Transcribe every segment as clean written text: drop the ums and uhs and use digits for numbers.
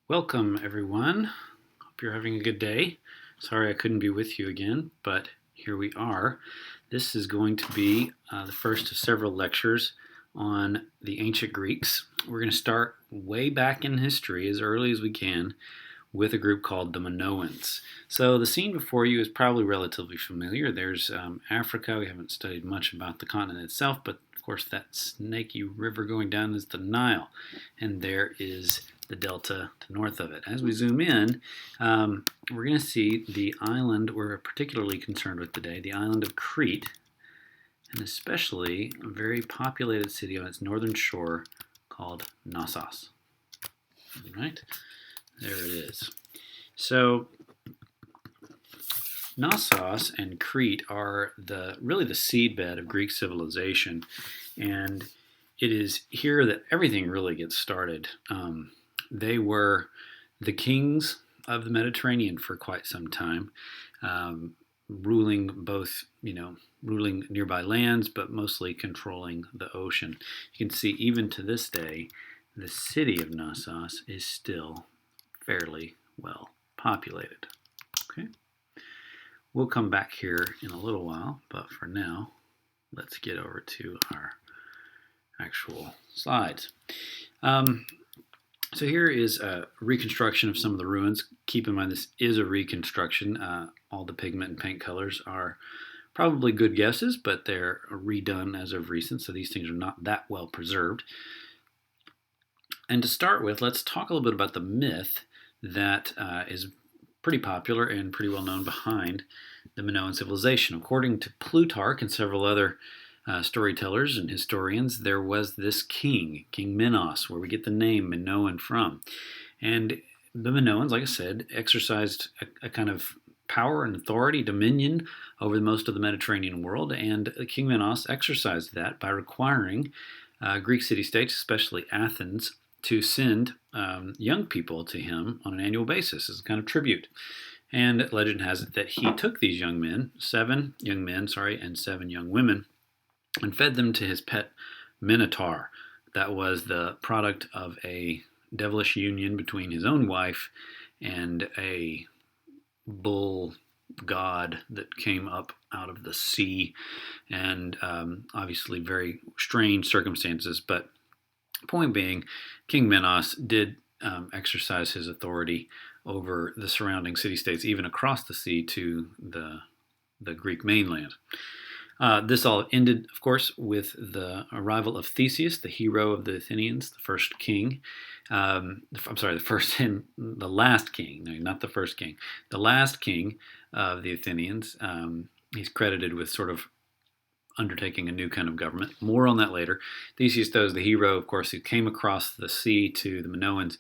Welcome, everyone. Hope you're having a good day. Sorry I couldn't be with you again, but here we are. This is going to be the first of several lectures on the ancient Greeks. We're going to start way back in history, as early as we can, with a group called the Minoans. So the scene before you is probably relatively familiar. There's Africa. We haven't studied much about the continent itself, but of course that snaky river going down is the Nile, and there is the delta to north of it. As we zoom in, we're going to see the island we're particularly concerned with today, the island of Crete, and especially a very populated city on its northern shore called Knossos. All right, there it is. So Knossos and Crete are really the seedbed of Greek civilization, and it is here that everything really gets started. They were the kings of the Mediterranean for quite some time, ruling ruling nearby lands, but mostly controlling the ocean. You can see even to this day, the city of Knossos is still fairly well populated. Okay, we'll come back here in a little while, but for now, let's get over to our actual slides. So here is a reconstruction of some of the ruins. Keep in mind this is a reconstruction. All the pigment and paint colors are probably good guesses, but they're redone as of recent, so these things are not that well preserved. And to start with, let's talk a little bit about the myth that is pretty popular and pretty well known behind the Minoan civilization. According to Plutarch and several other storytellers and historians, there was this king, King Minos, where we get the name Minoan from. And the Minoans, like I said, exercised a kind of power and authority, dominion over most of the Mediterranean world, and King Minos exercised that by requiring Greek city-states, especially Athens, to send young people to him on an annual basis as a kind of tribute. And legend has it that he took these young men, seven young men, and seven young women, and fed them to his pet Minotaur. That was the product of a devilish union between his own wife and a bull god that came up out of the sea, and obviously very strange circumstances. But point being, King Minos did exercise his authority over the surrounding city-states, even across the sea to the Greek mainland. This all ended, of course, with the arrival of Theseus, the hero of the Athenians, the first king. The last king. No, not the first king. The last king of the Athenians. He's credited with sort of undertaking a new kind of government. More on that later. Theseus, though, is the hero, of course, who came across the sea to the Minoans,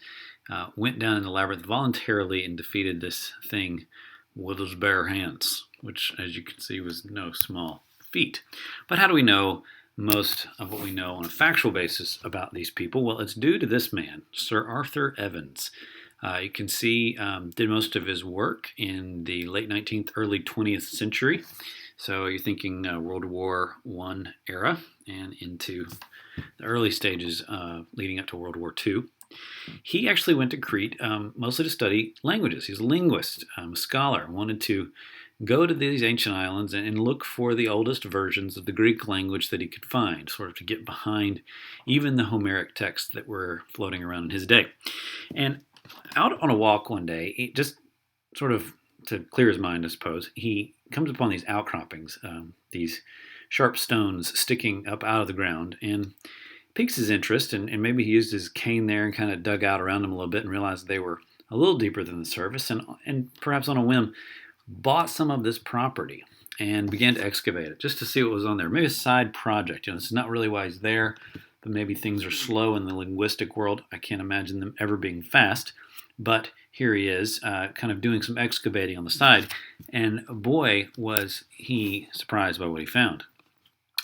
went down in the labyrinth voluntarily and defeated this thing with his bare hands, which, as you can see, was no small feat. But how do we know most of what we know on a factual basis about these people? Well, it's due to this man, Sir Arthur Evans. You can see did most of his work in the late 19th, early 20th century. So you're thinking World War I era and into the early stages leading up to World War II. He actually went to Crete mostly to study languages. He's a linguist, a scholar, wanted to go to these ancient islands and look for the oldest versions of the Greek language that he could find, sort of to get behind even the Homeric texts that were floating around in his day. And out on a walk one day, he just sort of to clear his mind, I suppose, he comes upon these outcroppings, these sharp stones sticking up out of the ground, and piques his interest, and maybe he used his cane there and kind of dug out around them a little bit and realized they were a little deeper than the surface, and perhaps on a whim bought some of this property and began to excavate it just to see what was on there. Maybe a side project. This is not really why he's there, but maybe things are slow in the linguistic world. I can't imagine them ever being fast. But here he is, kind of doing some excavating on the side, and boy, was he surprised by what he found.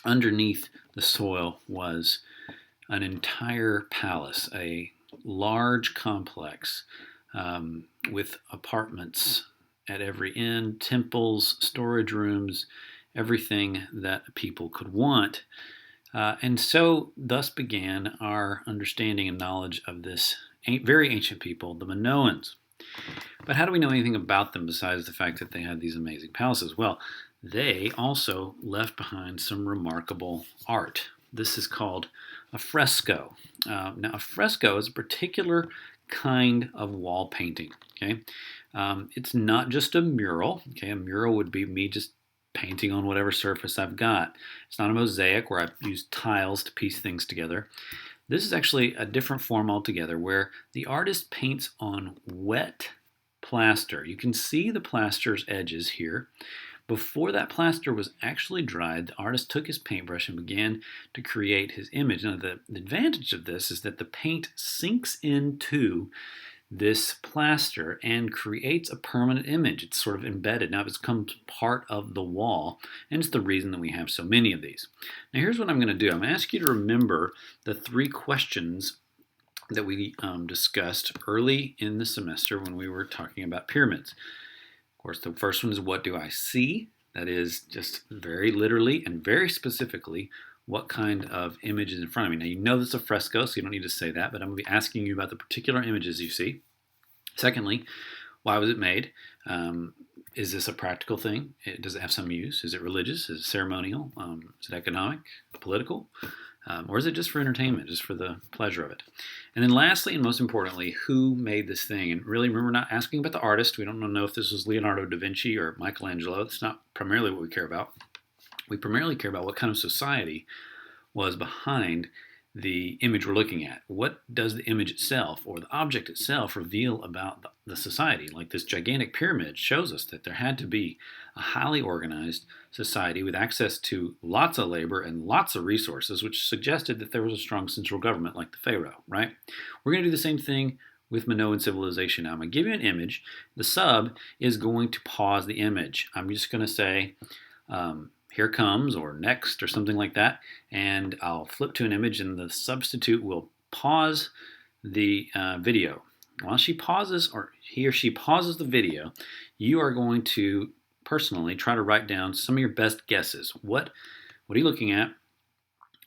Underneath the soil was an entire palace, a large complex with apartments at every end, temples, storage rooms, everything that people could want. And so thus began our understanding and knowledge of this very ancient people, the Minoans. But how do we know anything about them besides the fact that they had these amazing palaces? Well, they also left behind some remarkable art. This is called a fresco. Now, a fresco is a particular kind of wall painting. Okay, it's not just a mural. Okay, a mural would be me just painting on whatever surface I've got. It's not a mosaic where I use tiles to piece things together. This is actually a different form altogether where the artist paints on wet plaster. You can see the plaster's edges here. Before that plaster was actually dried, the artist took his paintbrush and began to create his image. Now, the advantage of this is that the paint sinks into this plaster and creates a permanent image. It's sort of embedded. Now it becomes part of the wall, and it's the reason that we have so many of these. Now here's what I'm going to do. I'm going to ask you to remember the 3 questions that we discussed early in the semester when we were talking about pyramids. Of course, the first one is, what do I see? That is just very literally and very specifically what kind of image is in front of me. Now, you know this is a fresco, so you don't need to say that, but I'm going to be asking you about the particular images you see. Secondly, why was it made? Is this a practical thing? Does it have some use? Is it religious? Is it ceremonial? Is it economic, political? Or is it just for entertainment, just for the pleasure of it? And then lastly, and most importantly, who made this thing? And really, remember, not asking about the artist. We don't know if this was Leonardo da Vinci or Michelangelo. That's not primarily what we care about. We primarily care about what kind of society was behind the image we're looking at. What does the image itself or the object itself reveal about the society? Like this gigantic pyramid shows us that there had to be a highly organized society with access to lots of labor and lots of resources, which suggested that there was a strong central government like the Pharaoh, right? We're going to do the same thing with Minoan civilization. Now, I'm going to give you an image. The sub is going to pause the image. I'm just going to say, here comes, or next, or something like that, and I'll flip to an image, and the substitute will pause the video. While she pauses, or he or she pauses the video, you are going to personally try to write down some of your best guesses. What are you looking at?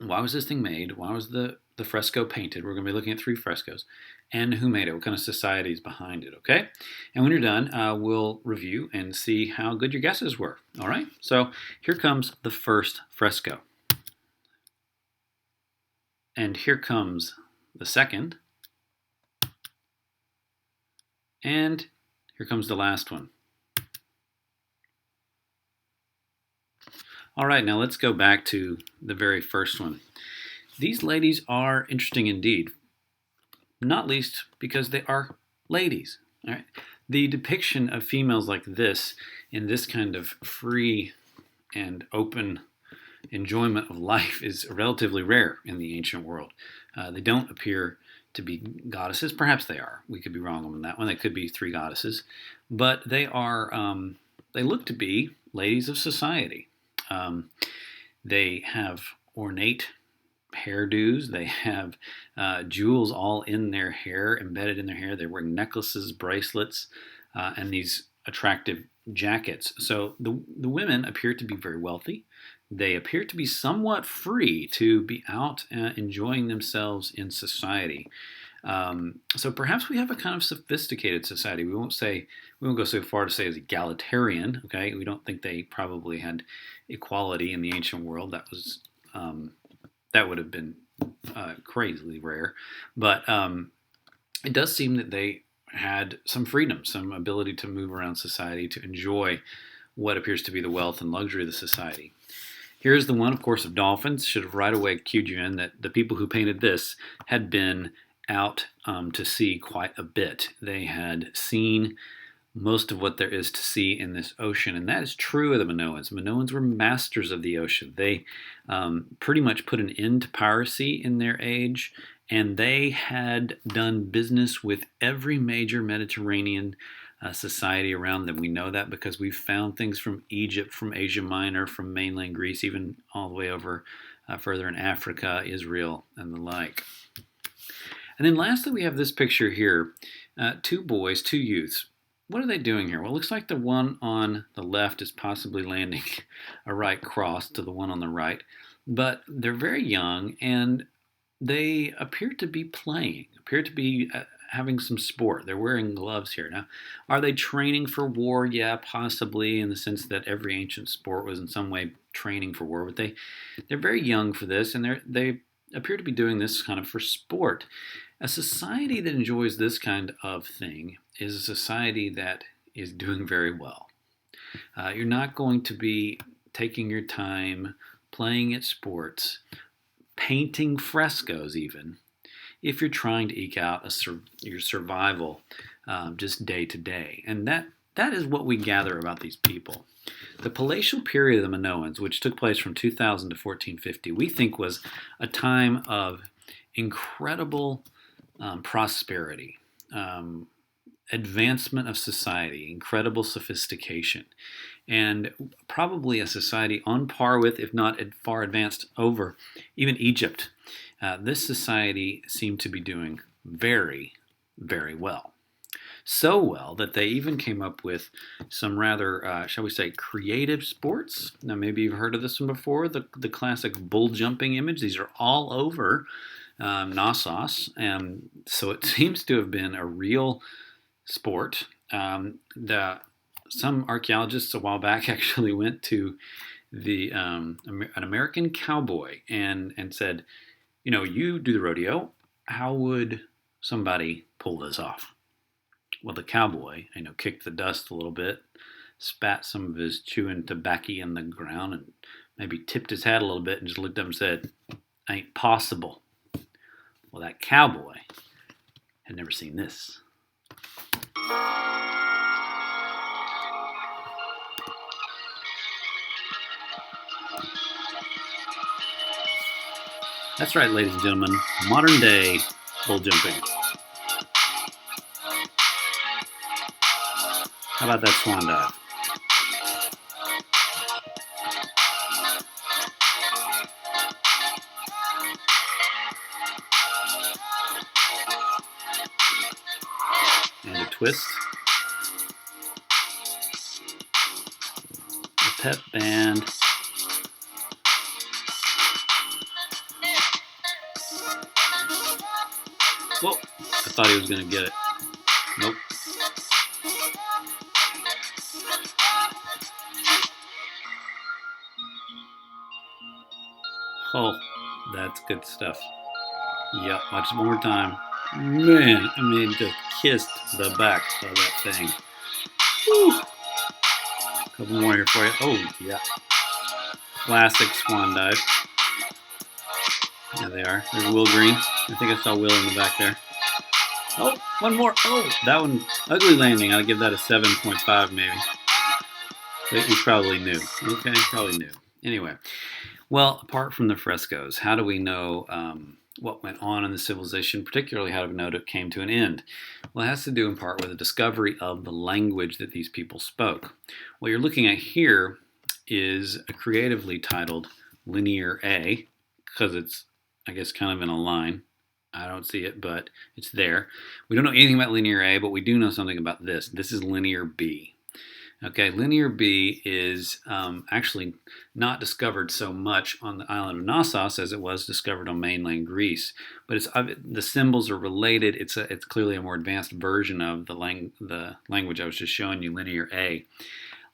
Why was this thing made? Why was the fresco painted? We're going to be looking at 3 frescoes. And who made it? What kind of society is behind it, okay? And when you're done, we'll review and see how good your guesses were, all right? So here comes the first fresco. And here comes the second. And here comes the last one. All right, now let's go back to the very first one. These ladies are interesting indeed, not least because they are ladies. All right? The depiction of females like this in this kind of free and open enjoyment of life is relatively rare in the ancient world. They don't appear to be goddesses. Perhaps they are. We could be wrong on that one. They could be 3 goddesses. But they are, they look to be ladies of society. They have ornate hairdos. They have jewels all in their hair, embedded in their hair. They're wearing necklaces, bracelets, and these attractive jackets. So the women appear to be very wealthy. They appear to be somewhat free to be out enjoying themselves in society. So perhaps we have a kind of sophisticated society. We won't go so far to say as egalitarian. Okay, we don't think they probably had equality in the ancient world. That would have been crazily rare. But it does seem that they had some freedom, some ability to move around society, to enjoy what appears to be the wealth and luxury of the society. Here's the one, of course, of dolphins. Should have right away cued you in that the people who painted this had been out to sea quite a bit. They had seen most of what there is to see in this ocean, and that is true of the Minoans. Minoans were masters of the ocean. They pretty much put an end to piracy in their age, and they had done business with every major Mediterranean society around them. We know that because we've found things from Egypt, from Asia Minor, from mainland Greece, even all the way over further in Africa, Israel, and the like. And then lastly, we have this picture here. 2 boys, 2 youths. What are they doing here? Well, it looks like the one on the left is possibly landing a right cross to the one on the right. But they're very young, and they appear to be playing, appear to be having some sport. They're wearing gloves here. Now, are they training for war? Yeah, possibly, in the sense that every ancient sport was in some way training for war. But they're very young for this, and they appear to be doing this kind of for sport. A society that enjoys this kind of thing is a society that is doing very well. You're not going to be taking your time playing at sports, painting frescoes, even if you're trying to eke out your survival just day to day. And that is what we gather about these people. The palatial period of the Minoans, which took place from 2000 to 1450, we think was a time of incredible prosperity, advancement of society, incredible sophistication, and probably a society on par with, if not far advanced over, even Egypt. This society seemed to be doing very, very well. So well that they even came up with some rather, shall we say, creative sports. Now, maybe you've heard of this one before, the classic bull jumping image. These are all over Knossos, and so it seems to have been a real sport. Some archaeologists a while back actually went to an American cowboy and said, you do the rodeo. How would somebody pull this off? Well, the cowboy, kicked the dust a little bit, spat some of his chewing tobacco in the ground, and maybe tipped his hat a little bit and just looked up and said, "Ain't possible." Well, that cowboy had never seen this. That's right, ladies and gentlemen, modern day bull jumping. How about that swan dive? And a twist. A pep band. Whoa, I thought he was going to get it. Nope. Oh, that's good stuff. Yep, watch it one more time. Man, just kissed the back of that thing. Woo. Couple more here for you. Oh, yeah. Classic swan dive. There they are. There's Will Green. I think I saw Will in the back there. Oh, one more. Oh, that one, ugly landing. I'll give that a 7.5 maybe. He's probably new. Okay, probably new. Anyway, well, apart from the frescoes, how do we know what went on in the civilization? Particularly, how do we know it came to an end? Well, it has to do in part with the discovery of the language that these people spoke. What you're looking at here is a creatively titled Linear A, because it's, I guess, kind of in a line. I don't see it, but it's there. We don't know anything about Linear A, but we do know something about this. This is Linear B. Okay, Linear B is actually not discovered so much on the island of Knossos as it was discovered on mainland Greece. But the symbols are related. It's clearly a more advanced version of the language I was just showing you, Linear A.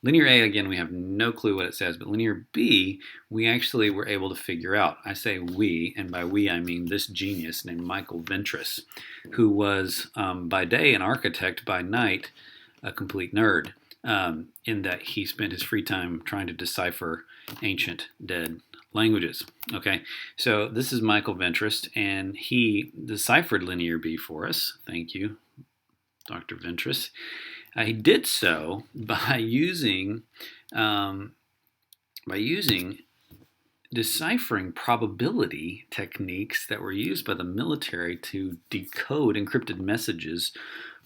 Linear A, again, we have no clue what it says, but Linear B, we actually were able to figure out. I say we, and by we I mean this genius named Michael Ventris, who was by day an architect, by night a complete nerd, in that he spent his free time trying to decipher ancient dead languages. Okay, so this is Michael Ventris, and he deciphered Linear B for us. Thank you, Dr. Ventris. He did so by using deciphering probability techniques that were used by the military to decode encrypted messages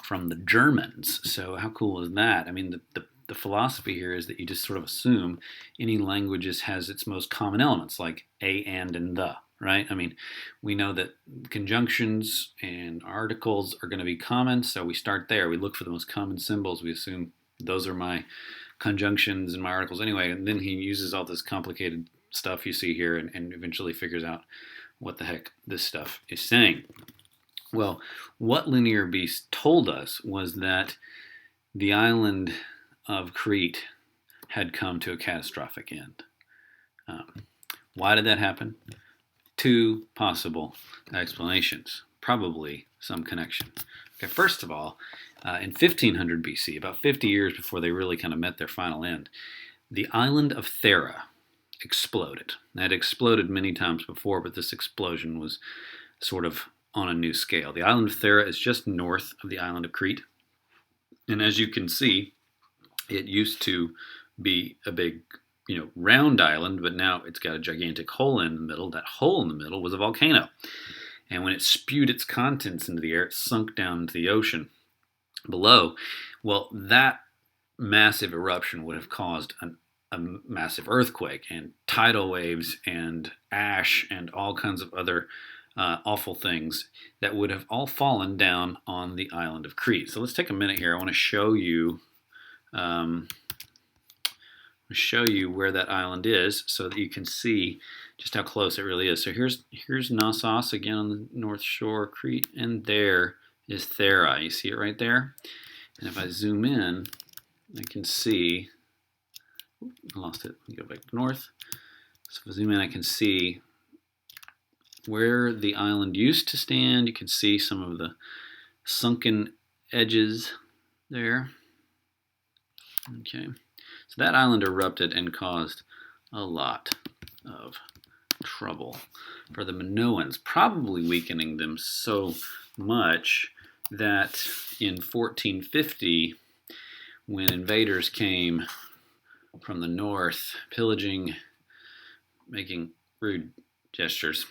from the Germans. So how cool is that? I mean, the philosophy here is that you just sort of assume any language has its most common elements, like a, and the, right? I mean, we know that conjunctions and articles are going to be common, so we start there. We look for the most common symbols. We assume those are my conjunctions and my articles anyway, and then he uses all this complicated stuff you see here and eventually figures out what the heck this stuff is saying. Well, what Linear Beast told us was that the island of Crete had come to a catastrophic end. Why did that happen? Two possible explanations, probably some connection. Okay, first of all, in 1500 BC, about 50 years before they really kind of met their final end, the island of Thera exploded. It had exploded many times before, but this explosion was sort of on a new scale. The island of Thera is just north of the island of Crete. And as you can see, it used to be a big, round island, but now it's got a gigantic hole in the middle. That hole in the middle was a volcano. And when it spewed its contents into the air, it sunk down into the ocean below. Well, that massive eruption would have caused a massive earthquake and tidal waves and ash and all kinds of other awful things that would have all fallen down on the island of Crete. So let's take a minute here. I want to show you where that island is so that you can see just how close it really is. So here's Knossos again on the north shore of Crete, and there is Thera. You see it right there? And if I zoom in, I can see, I lost it. Let me go back to north. So if I zoom in, I can see where the island used to stand. You can see some of the sunken edges there. Okay, so that island erupted and caused a lot of trouble for the Minoans, probably weakening them so much that in 1450, when invaders came from the north, pillaging, making rude gestures,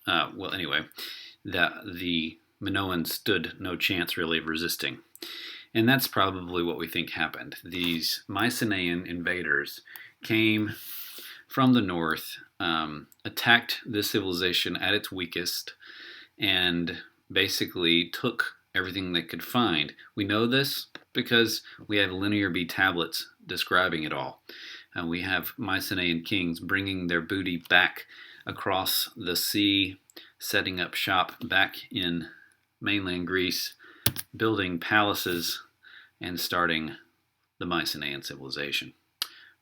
that the Minoans stood no chance really of resisting. And that's probably what we think happened. These Mycenaean invaders came from the north, attacked this civilization at its weakest, and basically took everything they could find. We know this because we have Linear B tablets describing it all. We have Mycenaean kings bringing their booty back across the sea, setting up shop back in mainland Greece, building palaces, and starting the Mycenaean civilization,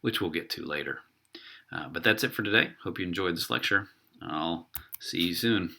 which we'll get to later. But that's it for today. Hope you enjoyed this lecture. I'll see you soon.